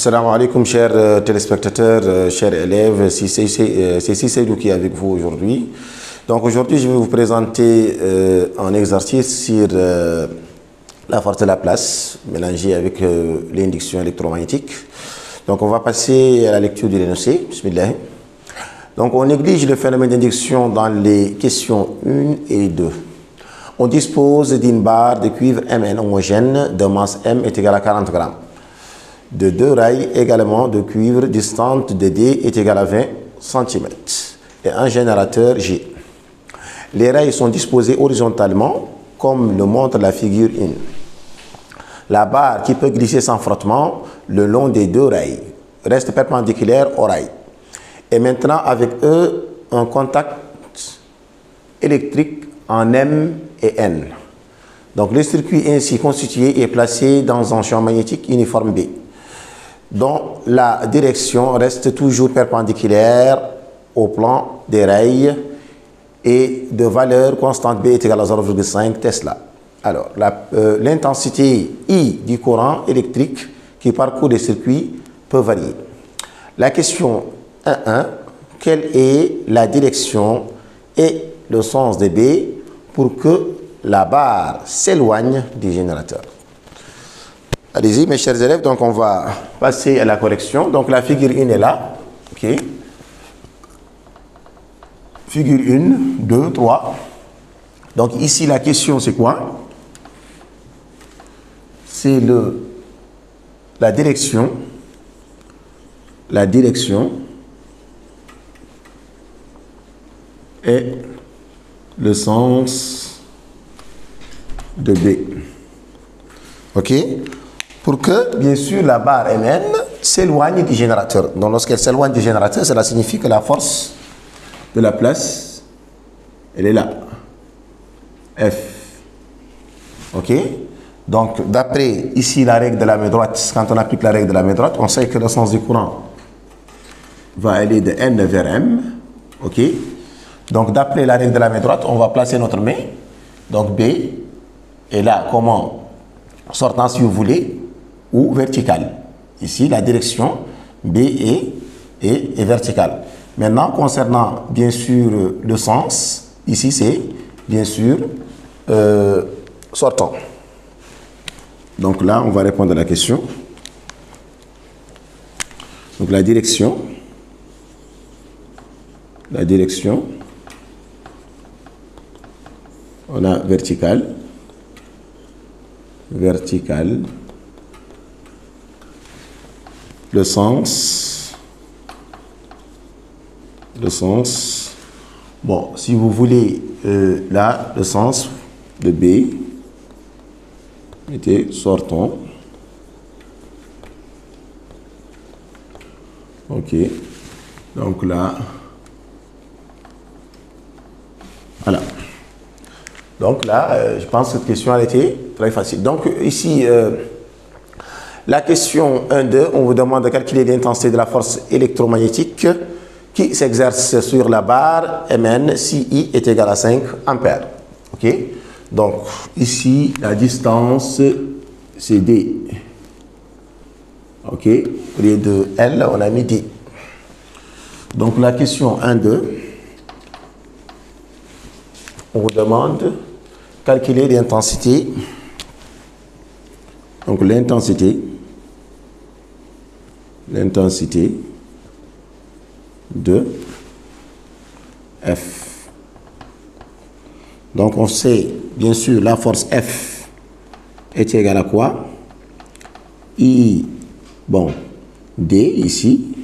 Assalamu alaikum chers téléspectateurs, chers élèves, c'est Seydou qui est avec vous aujourd'hui. Donc aujourd'hui je vais vous présenter un exercice sur la force de Laplace mélangé avec l'induction électromagnétique. Donc on va passer à la lecture de l'énoncé. Bismillah. Donc on néglige le phénomène d'induction dans les questions 1 et 2. On dispose d'une barre de cuivre Mn homogène de masse M est égale à 40 grammes. De deux rails également de cuivre distantes de D est égale à 20 cm et un générateur G. Les rails sont disposés horizontalement comme le montre la figure 1. La barre qui peut glisser sans frottement le long des deux rails reste perpendiculaire aux rails et maintenant avec eux un contact électrique en M et N. Donc le circuit ainsi constitué est placé dans un champ magnétique uniforme B, dont la direction reste toujours perpendiculaire au plan des rails et de valeur constante B est égale à 0,5 Tesla. Alors, l'intensité I du courant électrique qui parcourt les circuits peut varier. La question 1.1, quelle est la direction et le sens de B pour que la barre s'éloigne du générateur? Allez-y mes chers élèves, donc on va passer à la correction. Donc la figure 1 est là. Ok. Figure 1, 2, 3. Donc ici la question c'est quoi? C'est la direction et le sens de B. Ok? Pour que, bien sûr, la barre Mn s'éloigne du générateur. Donc, lorsqu'elle s'éloigne du générateur, cela signifie que la force de Laplace, elle est là. F. Ok? Donc, d'après ici la règle de la main droite, quand on applique la règle de la main droite, on sait que le sens du courant va aller de N vers M. Ok? Donc, d'après la règle de la main droite, on va placer notre main. Donc, B est là, comment? Sortant, si vous voulez, ou verticale. Ici, la direction B est verticale. Maintenant, concernant, bien sûr, le sens, ici, c'est, bien sûr, sortant. Donc là, on va répondre à la question. Donc la direction, on a verticale, le sens, bon, si vous voulez, là, le sens de B était sortant. Ok, donc là, voilà. Donc là, je pense que cette question a été très facile. Donc ici, la question 1.2, on vous demande de calculer l'intensité de la force électromagnétique qui s'exerce sur la barre Mn si I est égal à 5 ampères. Ok? Donc ici, la distance, c'est D. Ok? Au lieu de L, on a mis D. Donc la question 1.2, on vous demande de calculer l'intensité. Donc l'intensité de F. Donc on sait bien sûr la force F est égale à quoi? I, bon, D ici,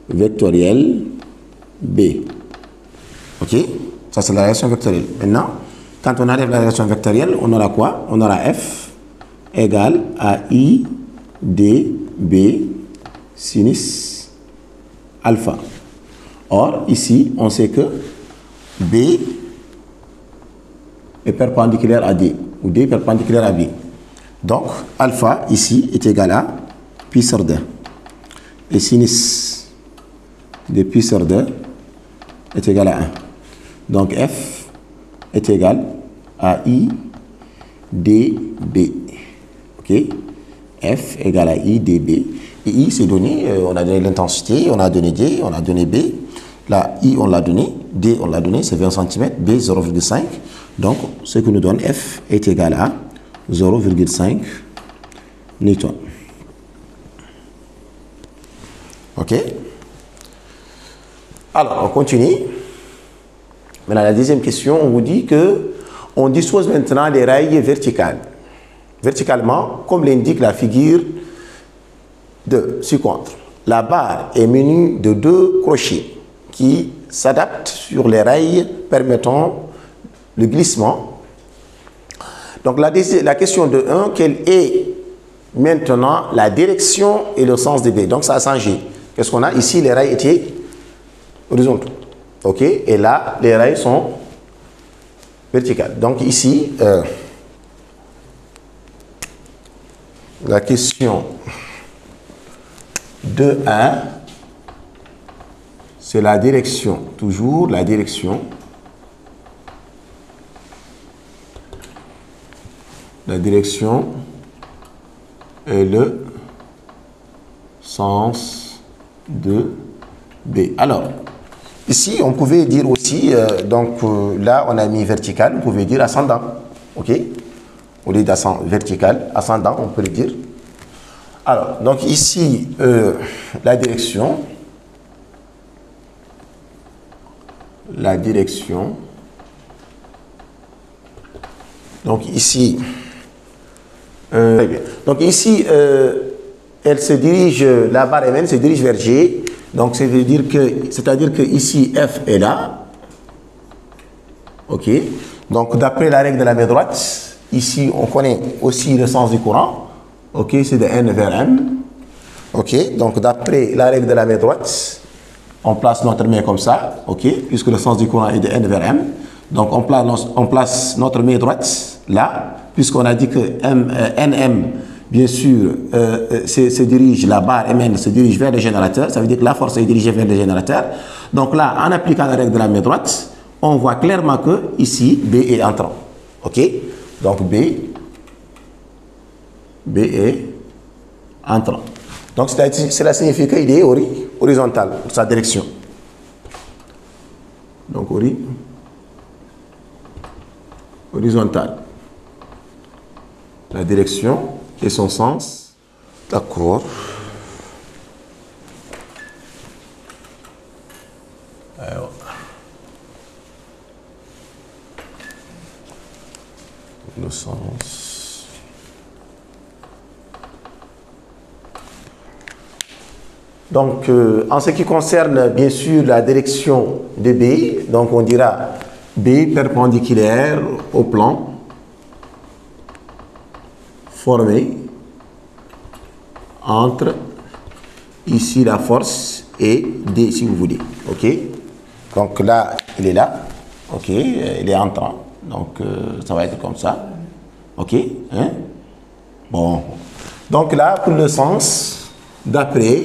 vectoriel B. Ok? Ça c'est la relation vectorielle. Maintenant, quand on arrive à la relation vectorielle, on aura quoi? On aura F égale à I D B sinus alpha. Or, ici, on sait que B est perpendiculaire à D, ou D est perpendiculaire à B. Donc, alpha, ici, est égal à pi sur 2. Et sinus de pi sur 2 est égal à 1. Donc, F est égal à I dB. Ok? F égale à I dB. Et I, c'est donné, on a donné l'intensité, on a donné D, on a donné B. Là, I, on l'a donné, D, on l'a donné, c'est 20 cm, B, 0,5. Donc, ce que nous donne F est égal à 0,5 Newton. OK? Alors, on continue. Maintenant, la deuxième question, on vous dit que on dispose maintenant des rails verticales. Verticalement, comme l'indique la figure de ci-contre. La barre est munie de 2 crochets qui s'adaptent sur les rails permettant le glissement. Donc la question de 1, quelle est maintenant la direction et le sens de B? Donc ça a changé. Qu'est-ce qu'on a? Ici, les rails étaient horizontaux. OK? Et là, les rails sont verticaux. Donc ici, la question de 1, c'est la direction, toujours la direction. La direction et le sens de B. Alors, ici, on pouvait dire aussi, là, on a mis vertical, on pouvait dire ascendant. OK? Au lieu vertical, ascendant, on peut le dire. Alors, donc ici, la direction. Donc ici, très bien. Donc ici, elle se dirige, la barre MN se dirige vers G. Donc c'est-à-dire que ici, F est là. OK. Donc d'après la règle de la main droite, ici, on connaît aussi le sens du courant. OK, c'est de N vers M. OK, donc d'après la règle de la main droite, on place notre main comme ça, OK, puisque le sens du courant est de N vers M. Donc on place notre main droite là, puisqu'on a dit que NM, bien sûr, la barre MN se dirige vers le générateur. Ça veut dire que la force est dirigée vers le générateur. Donc là, en appliquant la règle de la main droite, on voit clairement que ici, B est entrant. OK, donc B est entrant. Donc cela signifie qu'il est horizontal pour sa direction. Donc horizontal. La direction et son sens. D'accord. Le sens. Donc, en ce qui concerne, bien sûr, la direction de B, donc on dira B perpendiculaire au plan formé entre, ici, la force et D, si vous voulez. OK? Donc là, il est là. OK? Il est entrant. Donc, ça va être comme ça. OK? Hein? Bon. Donc là, pour le sens, d'après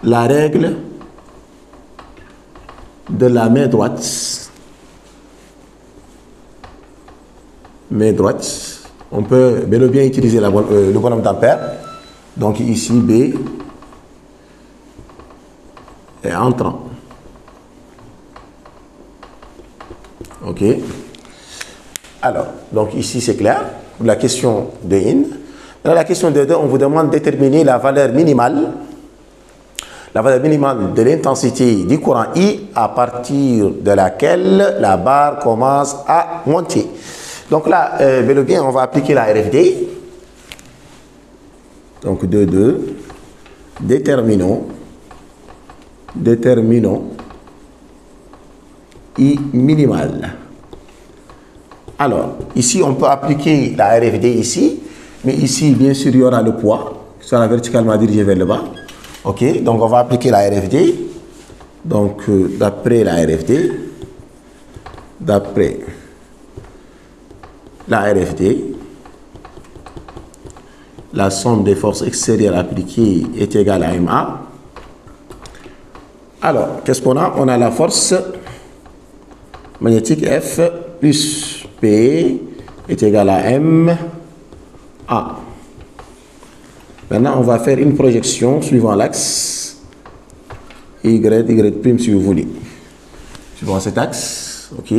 la règle de la main droite, on peut bel et bien utiliser le bonhomme d'ampère. Donc ici, B est entrant. OK. Alors, donc ici c'est clair pour la question de in. Dans la question de 2, on vous demande de déterminer la valeur minimale de l'intensité du courant I à partir de laquelle la barre commence à monter. Donc là, bel et bien, on va appliquer la RFD. Donc 2, déterminons I minimal. Alors, ici, on peut appliquer la RFD ici, mais ici, bien sûr, il y aura le poids qui sera verticalement dirigé vers le bas. OK, donc on va appliquer la RFD. Donc, d'après la RFD, la somme des forces extérieures appliquées est égale à MA. Alors, qu'est-ce qu'on a? On a la force magnétique F plus P est égal à M A. Maintenant, on va faire une projection suivant l'axe Y, Y' si vous voulez. Suivant cet axe, ok.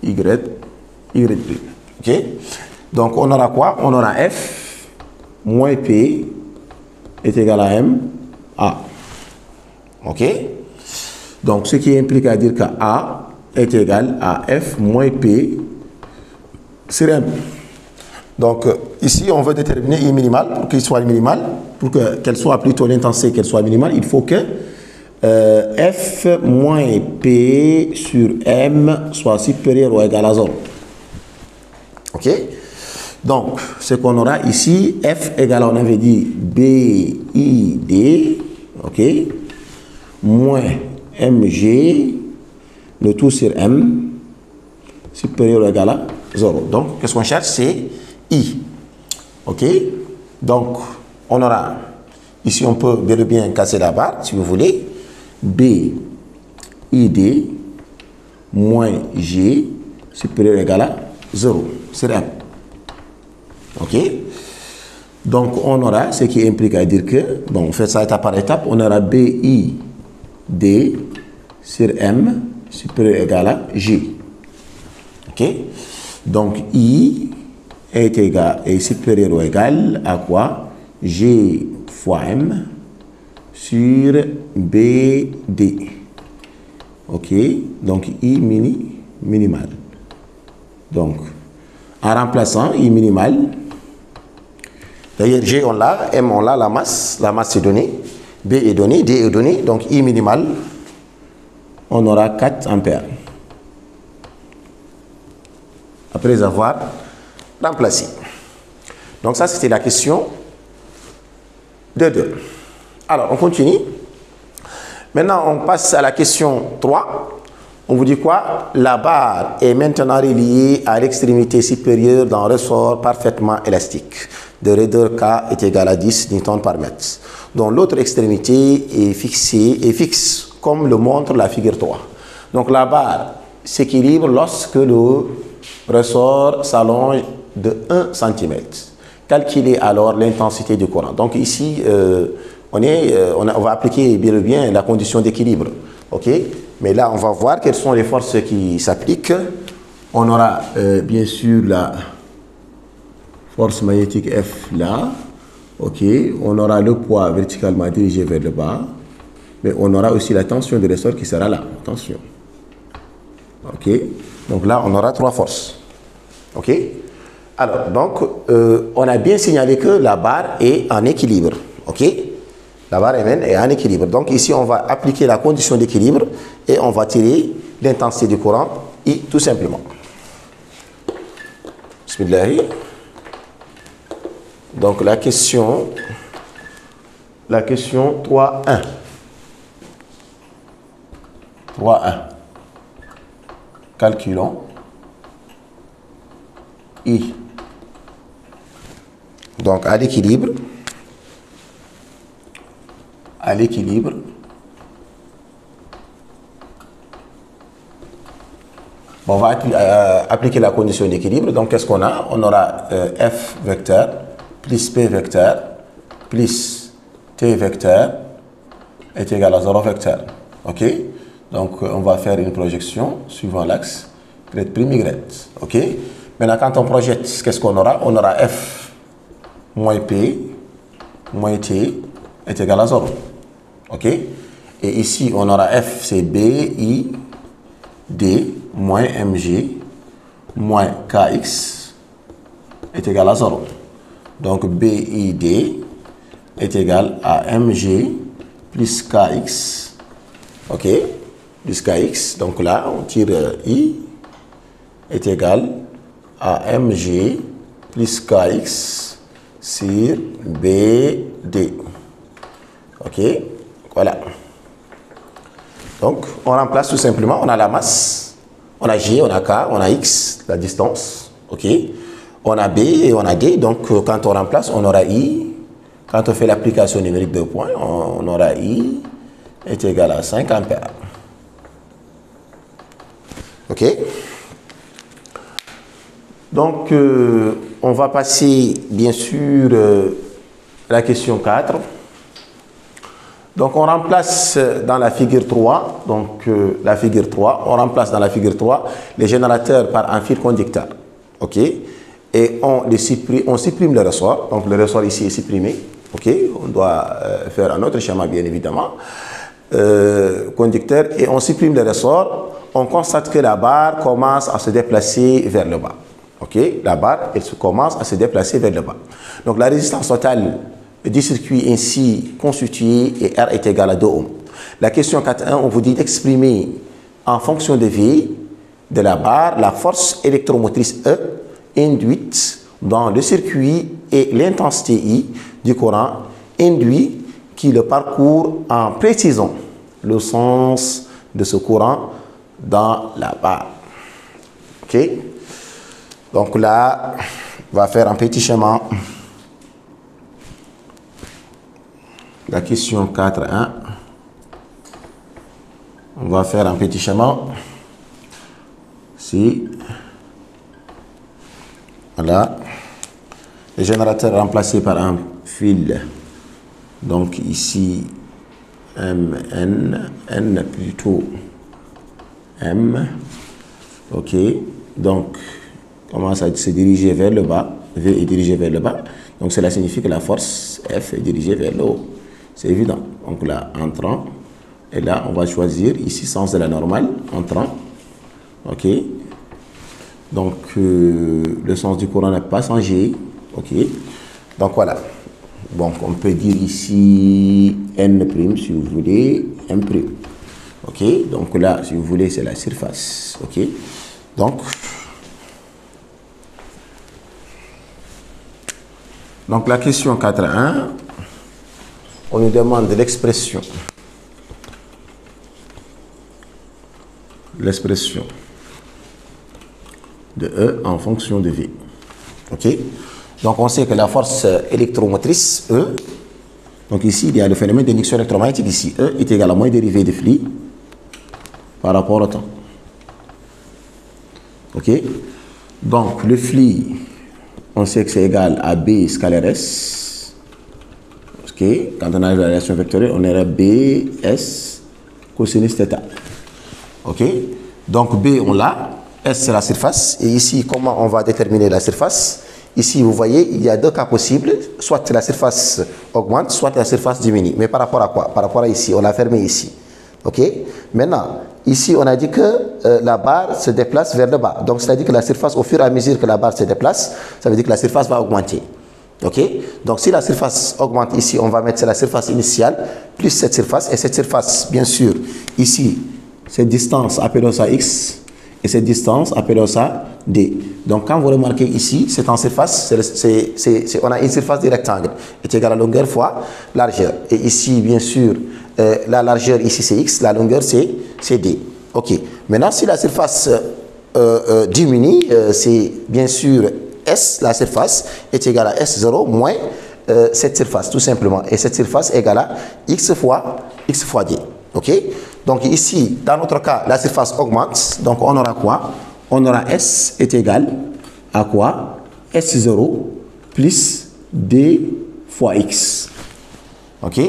Y'. Ok. Donc, on aura quoi? On aura F moins P est égal à M, A. Ok. Donc, ce qui implique à dire que A est égal à F moins P sur M. Donc, ici, on veut déterminer I minimal. Pour qu'il soit minimal, pour qu'elle soit plutôt l'intensité qu'elle soit minimale, il faut que F moins P sur M soit supérieur ou égal à 0. Ok? Donc, ce qu'on aura ici, F égale, on avait dit BID, ok? Moins MG, le tout sur M, supérieur ou égal à 0. Donc, qu'est-ce qu'on cherche? C'est I. Ok? Donc, on aura, ici on peut bel et bien casser la barre, si vous voulez. BID moins G supérieur ou égal à 0 sur M. Ok? Donc, on aura, ce qui implique à dire que, bon, on fait ça étape par étape, on aura BID sur M supérieur ou égal à G. Ok? Donc, I est supérieur ou égal à quoi? G fois M sur BD. Ok? Donc, I minimal. Donc, en remplaçant I minimal, d'ailleurs, G on l'a, M on l'a, la masse est donnée, B est donnée, D est donnée, donc I minimal, on aura 4 ampères. Après avoir remplacé. Donc ça, c'était la question de 2. Alors, on continue. Maintenant, on passe à la question 3. On vous dit quoi? La barre est maintenant reliée à l'extrémité supérieure d'un ressort parfaitement élastique de raideur K est égal à 10 Newton par mètre, dont l'autre extrémité est fixe, comme le montre la figure 3. Donc la barre s'équilibre lorsque le ressort s'allonge de 1 cm. Calculez alors l'intensité du courant. Donc ici, on va appliquer bien la condition d'équilibre. Ok? Mais là, on va voir quelles sont les forces qui s'appliquent. On aura bien sûr la force magnétique F là. Ok? On aura le poids verticalement dirigé vers le bas. Mais on aura aussi la tension de ressort qui sera là. Attention. Ok? Donc là, on aura 3 forces. Ok? Alors, donc, on a bien signalé que la barre est en équilibre. Ok? La barre MN est en équilibre. Donc ici, on va appliquer la condition d'équilibre et on va tirer l'intensité du courant I tout simplement. Bismillah. Donc la question 3.1. 3.1. Calculons I. Donc à l'équilibre. On va appliquer la condition d'équilibre. Donc, qu'est-ce qu'on a? On aura F vecteur plus P vecteur plus T vecteur est égal à 0 vecteur. OK? Donc, on va faire une projection suivant l'axe Y'. OK? Maintenant, quand on projette, qu'est-ce qu'on aura? On aura F moins P moins T est égal à 0. OK? Et ici, on aura F, c'est B, I, D, moins MG, moins KX est égal à 0. Donc, BID est égal à MG plus KX. OK? Plus KX. Donc là, on tire I est égal à MG plus KX sur BD. OK? Voilà. Donc, on remplace tout simplement. On a la masse, on a G, on a K, on a X, la distance. OK? On a B et on a D. Donc, quand on remplace, on aura I. Quand on fait l'application numérique de points, on aura I est égal à 5 ampères. OK? Donc, on va passer bien sûr à la question 4. Donc on remplace dans la figure 3, donc la figure 3, on remplace dans la figure 3 les générateurs par un fil conducteur. OK? Et on supprime le ressort. Donc le ressort ici est supprimé. OK? On doit faire un autre schéma bien évidemment. Conducteur, et on supprime le ressort. On constate que la barre commence à se déplacer vers le bas. OK? La barre, elle commence à se déplacer vers le bas. Donc la résistance totale du circuit ainsi constitué est R est égal à 2 ohms. La question 4.1, on vous dit d'exprimer en fonction de V de la barre la force électromotrice E induite dans le circuit et l'intensité I du courant induit qui le parcourt en précisant le sens de ce courant dans la barre. OK? Donc là, on va faire un petit schéma. La question 4.1. On va faire un petit schéma. Ici. Voilà. Le générateur remplacé par un fil. Donc ici, N plutôt M. OK. Donc, commence à se diriger vers le bas. V est dirigé vers le bas. Donc, cela signifie que la force F est dirigée vers le haut. C'est évident. Donc là, entrant. Et là, on va choisir ici sens de la normale, entrant. OK. Donc, le sens du courant n'a pas changé. OK. Donc, voilà. Donc, on peut dire ici N', si vous voulez, M'. OK. Donc là, si vous voulez, c'est la surface. OK. Donc la question 4.1, on nous demande l'expression. L'expression de E en fonction de V. OK. Donc on sait que la force électromotrice E, donc ici il y a le phénomène d'induction électromagnétique ici, E est égal à moins dérivé de phi par rapport au temps. OK. Donc le phi, on sait que c'est égal à B scalaire S. OK. Quand on a la relation vectorielle, on aura B S cosinus θ. OK. Donc B on l'a, S c'est la surface, et ici comment on va déterminer la surface? Ici vous voyez il y a deux cas possibles, soit la surface augmente, soit la surface diminue. Mais par rapport à quoi? Par rapport à ici, on l'a fermé ici. OK. Maintenant ici on a dit que la barre se déplace vers le bas. Donc c'est à dire que la surface, au fur et à mesure que la barre se déplace, ça veut dire que la surface va augmenter. OK. Donc si la surface augmente ici, on va mettre la surface initiale plus cette surface, et cette surface bien sûr ici, cette distance appelons ça X, et cette distance appelons ça D. Donc quand vous remarquez ici, c'est en surface, on a une surface du rectangle est égale à longueur fois largeur. Et ici bien sûr la largeur ici c'est X, la longueur c'est D. OK. Maintenant si la surface diminue, c'est bien sûr S, la surface est égale à S0 moins cette surface tout simplement. Et cette surface est égale à X fois D. OK. Donc ici, dans notre cas, la surface augmente. Donc on aura quoi? On aura S est égal à quoi? S0 plus D fois X. OK.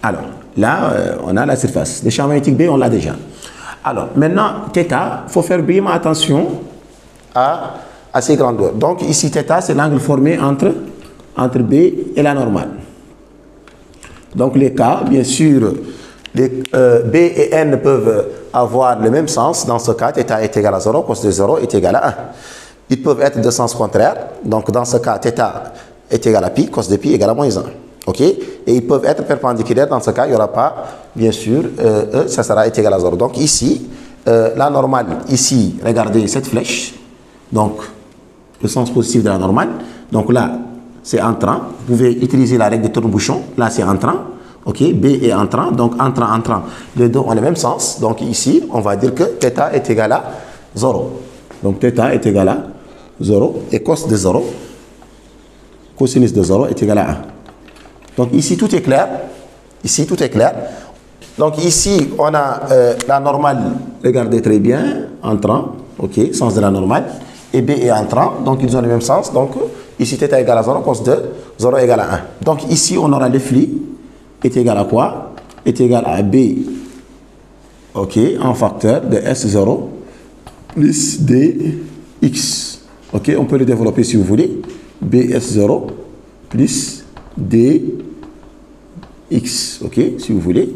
Alors, là, on a la surface. Le champ magnétique B, on l'a déjà. Alors, maintenant, θ, il faut faire bien attention à ces grandeurs. Donc ici, θ, c'est l'angle formé entre B et la normale. Donc les cas, bien sûr, les B et N peuvent avoir le même sens. Dans ce cas, θ est égal à 0, cos de 0 est égal à 1. Ils peuvent être de sens contraire. Donc dans ce cas, θ est égal à pi, cos de pi égale à moins 1. OK. Et ils peuvent être perpendiculaires. Dans ce cas, il n'y aura pas, bien sûr, E, ça sera est égal à 0. Donc ici, la normale, ici, regardez cette flèche. Donc, le sens positif de la normale. Donc là, c'est entrant. Vous pouvez utiliser la règle de tourne-bouchon. Là, c'est entrant. OK, B est entrant, donc entrant, les deux ont le même sens. Donc ici, on va dire que θ est égal à 0. Donc θ est égal à 0 et cos de 0, cosinus de 0 est égal à 1. Donc ici, tout est clair. Ici, tout est clair. Donc ici, on a la normale, regardez très bien, entrant, OK, sens de la normale, et B est entrant, donc ils ont le même sens. Donc Ici, θ égale à 0, cos de 0 égale à 1. Donc ici, on aura le flux est égal à quoi? Est égal à B, ok, en facteur de S0 plus DX. Ok, on peut le développer si vous voulez. BS0 plus DX. Ok, si vous voulez.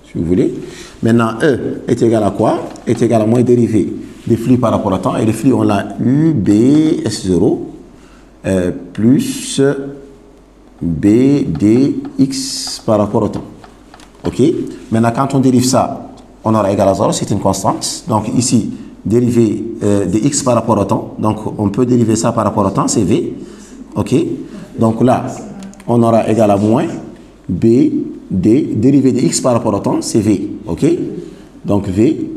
Si vous voulez. Maintenant, E est égal à quoi? Est égal à moins dérivé des flux par rapport au temps. Et les flux, on l'a UBS0 plus BDX par rapport au temps. Ok? Maintenant, quand on dérive ça, on aura égal à 0, c'est une constante. Donc ici, dérivé de x par rapport au temps. Donc on peut dériver ça par rapport au temps, c'est V. Ok? Donc là, on aura égal à moins B, D, dérivé de x par rapport au temps, c'est V. Ok? Donc V,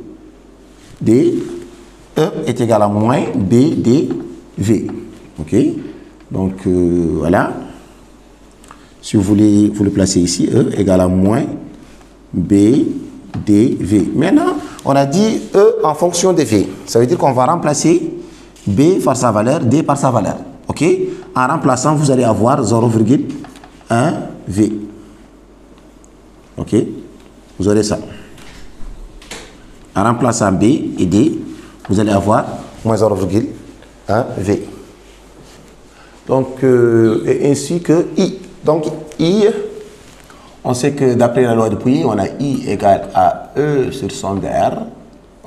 D, E est égal à moins B, D, V. Ok? Donc voilà. Si vous voulez, vous le placez ici, E égale à moins B, D, V. Maintenant, on a dit E en fonction de V. Ça veut dire qu'on va remplacer B par sa valeur, D par sa valeur. Ok? En remplaçant, vous allez avoir 0,1 V. Ok? Vous aurez ça. En remplaçant B et D, vous allez avoir moins 0,1 V. Donc, et ainsi que I. Donc, I, on sait que d'après la loi de Pouilly, on a I égale à E sur somme de R.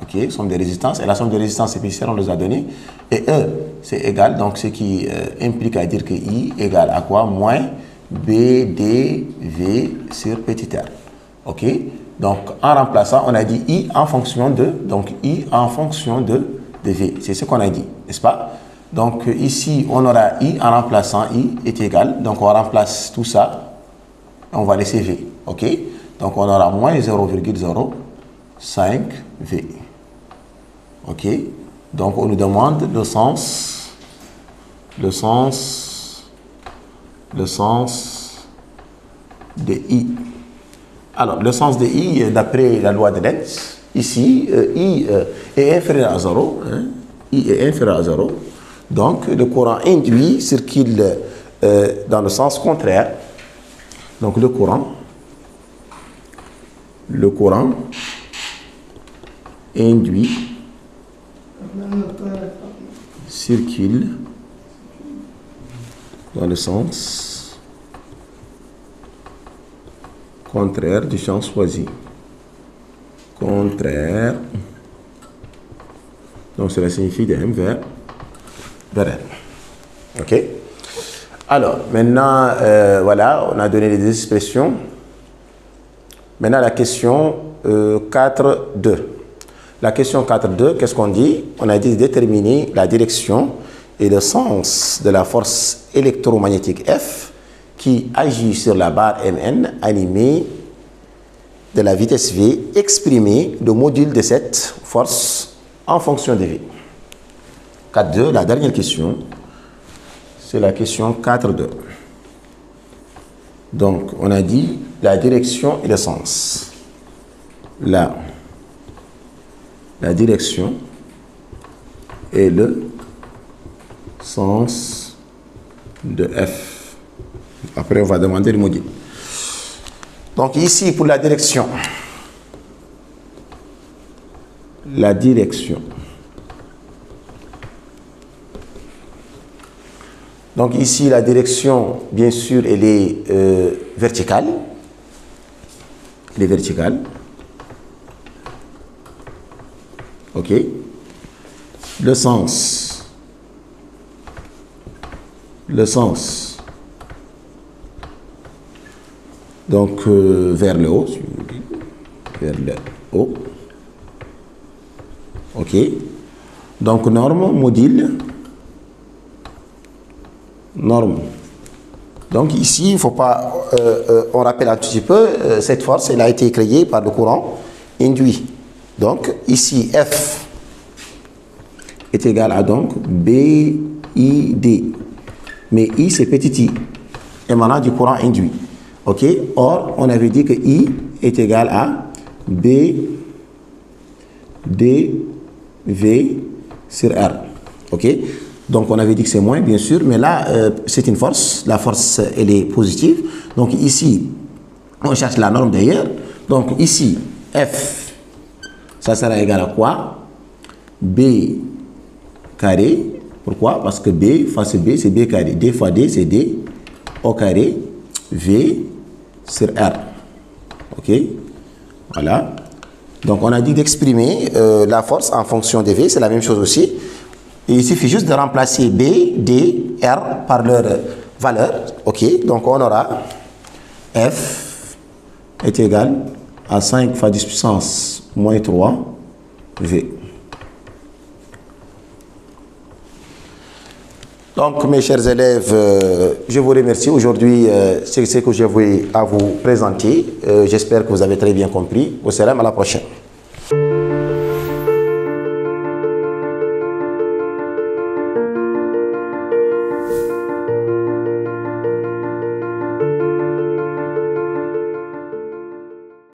Ok, somme de résistance. Et la somme de résistance épicière, on nous a donné. Et E, c'est égal, donc ce qui implique à dire que I égale à quoi? Moins BDV sur petit r. Ok, donc en remplaçant, on a dit I en fonction de, donc I en fonction de V. C'est ce qu'on a dit, n'est-ce pas? Donc ici, on aura I en remplaçant I est égal. Donc on remplace tout ça. On va laisser V. Ok? Donc on aura moins 0,05 V. Ok? Donc on nous demande le sens de I. Alors, le sens de I, d'après la loi de Lenz, ici, I est inférieur à 0. Hein? I est inférieur à 0. Donc, le courant induit circule dans le sens contraire. Donc, le courant induit circule dans le sens contraire du champ choisi. Contraire. Donc, cela signifie de M vers R. OK? Alors, maintenant, voilà, on a donné les deux expressions. Maintenant, la question 4.2. La question 4.2, qu'est-ce qu'on dit? On a dit déterminer la direction et le sens de la force électromagnétique F qui agit sur la barre Mn animée de la vitesse V, exprimer le module de cette force en fonction de V. 4.2, la dernière question, c'est la question 4.2. Donc, on a dit la direction et le sens. La direction et le sens de F. Après, on va demander le module. Donc, ici, pour la direction. La direction. Donc, ici, la direction, bien sûr, elle est verticale. Elle est verticale. OK. Le sens. Donc, vers le haut. Vers le haut. OK. Donc, norme, module. Norme. Donc, ici, il ne faut pas... on rappelle un petit peu, cette force, elle a été créée par le courant induit. Donc, ici, F est égal à donc BID. Mais I, c'est petit i, émanant du courant induit. OK? Or, on avait dit que I est égal à BDV sur R. OK? Donc on avait dit que c'est moins, bien sûr, mais là, c'est une force. La force, elle est positive. Donc ici, on cherche la norme d'ailleurs. Donc ici, F, ça sera égal à quoi? B carré. Pourquoi? Parce que B face B, c'est B carré. D fois D, c'est D au carré. V sur R. OK? Voilà. Donc on a dit d'exprimer la force en fonction de V. C'est la même chose aussi. Et il suffit juste de remplacer B, D, R par leur valeur. OK? Donc on aura F est égal à 5 fois 10 puissance moins 3 V. Donc mes chers élèves, je vous remercie. Aujourd'hui, c'est ce que je voulais à vous présenter. J'espère que vous avez très bien compris. Au salam, à la prochaine.